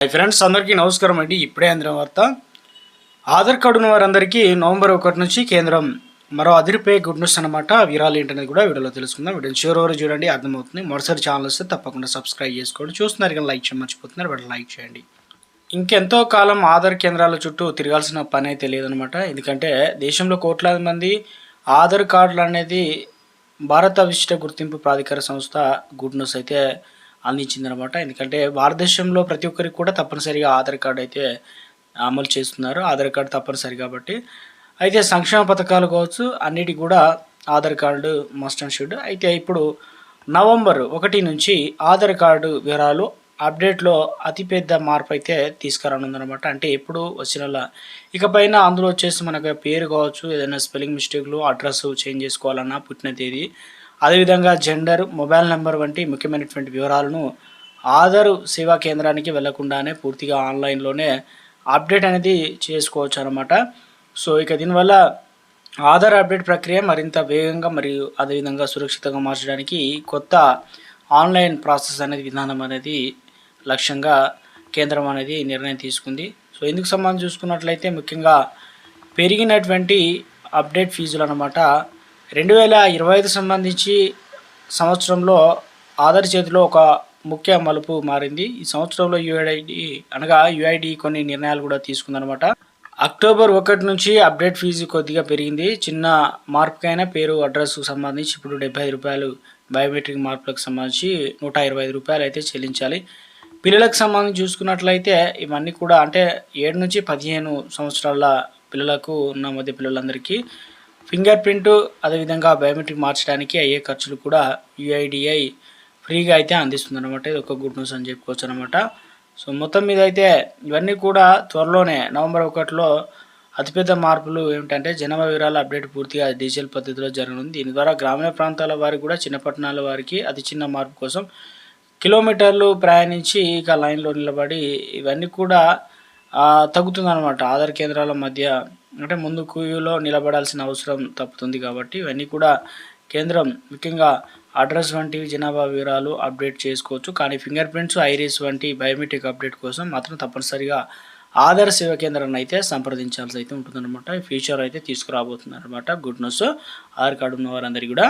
Friends అందరికీ నమస్కారం అండి. ఇప్పుడే అందిన వార్త. ఆధార్ కార్డు ఉన్న వారందరికీ నవంబర్ 1 నుంచి కేంద్రం మరో అదిరిపోయే గుడ్ న్యూస్ అనమాట. వివరాలు ఏంటనేది కూడా వీడియోలో తెలుసుకుందాం. వీడియో చివరి చూడండి, అర్థమవుతుంది. మొదటిసారి ఛానల్ వస్తే తప్పకుండా సబ్స్క్రైబ్ చేసుకోండి. చూస్తున్నారు కానీ లైక్ చేయడం మర్చిపోతున్నారు, వీడియో లైక్ చేయండి. ఇంకెంతో కాలం ఆధార్ కేంద్రాల చుట్టూ తిరగాల్సిన పని అయితే లేదనమాట. ఎందుకంటే దేశంలో కోట్లాది మంది ఆధార్ కార్డులు అనేది భారత విశిష్ట గుర్తింపు ప్రాధికార సంస్థ గుడ్ న్యూస్ అయితే అందించిందనమాట. ఎందుకంటే భారతదేశంలో ప్రతి ఒక్కరికి కూడా తప్పనిసరిగా ఆధార్ కార్డు అయితే అమలు చేస్తున్నారు. ఆధార్ కార్డు తప్పనిసరి కాబట్టి అయితే సంక్షేమ పథకాలు కావచ్చు, అన్నిటి కూడా Aadhaar card must and should. అయితే ఇప్పుడు నవంబర్ 1 నుంచి ఆధార్ కార్డు వివరాలు అప్డేట్లో అతిపెద్ద మార్పు అయితే తీసుకురానుందనమాట. అంటే ఎప్పుడు వచ్చిన ఇకపైన అందులో వచ్చేసి మనకు పేరు కావచ్చు, ఏదైనా స్పెల్లింగ్ మిస్టేక్లు, అడ్రస్ చేంజ్ చేసుకోవాలన్నా, పుట్టిన తేదీ, అదేవిధంగా జెండర్, మొబైల్ నెంబర్ వంటి ముఖ్యమైనటువంటి వివరాలను ఆధార్ సేవా కేంద్రానికి వెళ్లకుండానే పూర్తిగా ఆన్లైన్లోనే అప్డేట్ అనేది చేసుకోవచ్చు అనమాట. సో ఇక దీనివల్ల ఆధార్ అప్డేట్ ప్రక్రియ మరింత వేగంగా మరియు అదేవిధంగా సురక్షితంగా మార్చడానికి కొత్త ఆన్లైన్ ప్రాసెస్ అనేది విధానం అనేది లక్ష్యంగా కేంద్రం అనేది నిర్ణయం తీసుకుంది. సో ఇందుకు సంబంధించి చూసుకున్నట్లయితే ముఖ్యంగా పెరిగినటువంటి అప్డేట్ ఫీజులు అనమాట. 2025 సంబంధించి సంవత్సరంలో ఆధార్ చేతిలో ఒక ముఖ్య మలుపు మారింది. ఈ సంవత్సరంలో యుఐడి కొన్ని నిర్ణయాలు కూడా తీసుకుందనమాట. అక్టోబర్ 1 నుంచి అప్డేట్ ఫీజు కొద్దిగా పెరిగింది. చిన్న మార్పుకైనా పేరు, అడ్రస్కు సంబంధించి ఇప్పుడు ₹75, బయోమెట్రిక్ మార్పులకు సంబంధించి ₹125 అయితే చెల్లించాలి. పిల్లలకు సంబంధించి చూసుకున్నట్లయితే ఇవన్నీ కూడా అంటే 7 నుంచి 15 సంవత్సరాల పిల్లలకు ఉన్న మధ్య పిల్లలందరికీ ఫింగర్ ప్రింట్, అదేవిధంగా బయోమెట్రిక్ మార్చడానికి అయ్యే ఖర్చులు కూడా యుఐడిఐ ఫ్రీగా అయితే అందిస్తుంది అనమాట. ఇది ఒక గుడ్ న్యూస్ అని చెప్పుకోవచ్చు అనమాట. సో మొత్తం మీద అయితే ఇవన్నీ కూడా త్వరలోనే నవంబర్ 1లో అతిపెద్ద మార్పులు ఏమిటంటే జనాభా వివరాల అప్డేట్ పూర్తిగా డిజిటల్ పద్ధతిలో జరగనుంది. దీని ద్వారా గ్రామీణ ప్రాంతాల వారికి కూడా, చిన్న పట్టణాల వారికి అతి చిన్న మార్పు కోసం కిలోమీటర్లు ప్రయాణించి ఇక లైన్లో నిలబడి ఇవన్నీ కూడా తగ్గుతుందన్నమాట. ఆధార్ కేంద్రాల మధ్య అంటే ముందు క్యూలో నిలబడాల్సిన అవసరం తప్పుతుంది. కాబట్టి ఇవన్నీ కూడా కేంద్రం ముఖ్యంగా అడ్రస్ వంటివి, జనాభా వివరాలు అప్డేట్ చేసుకోవచ్చు. కానీ ఫింగర్ ప్రింట్స్, ఐరిస్ వంటి బయోమెట్రిక్ అప్డేట్ కోసం మాత్రం తప్పనిసరిగా ఆధార్ సేవా కేంద్రాన్ని అయితే సంప్రదించాల్సి అయితే ఉంటుందన్నమాట. ఈ ఫీచర్ అయితే తీసుకురాబోతుంది అనమాట. గుడ్ న్యూస్ ఆధార్ కార్డు ఉన్న వారందరికీ కూడా.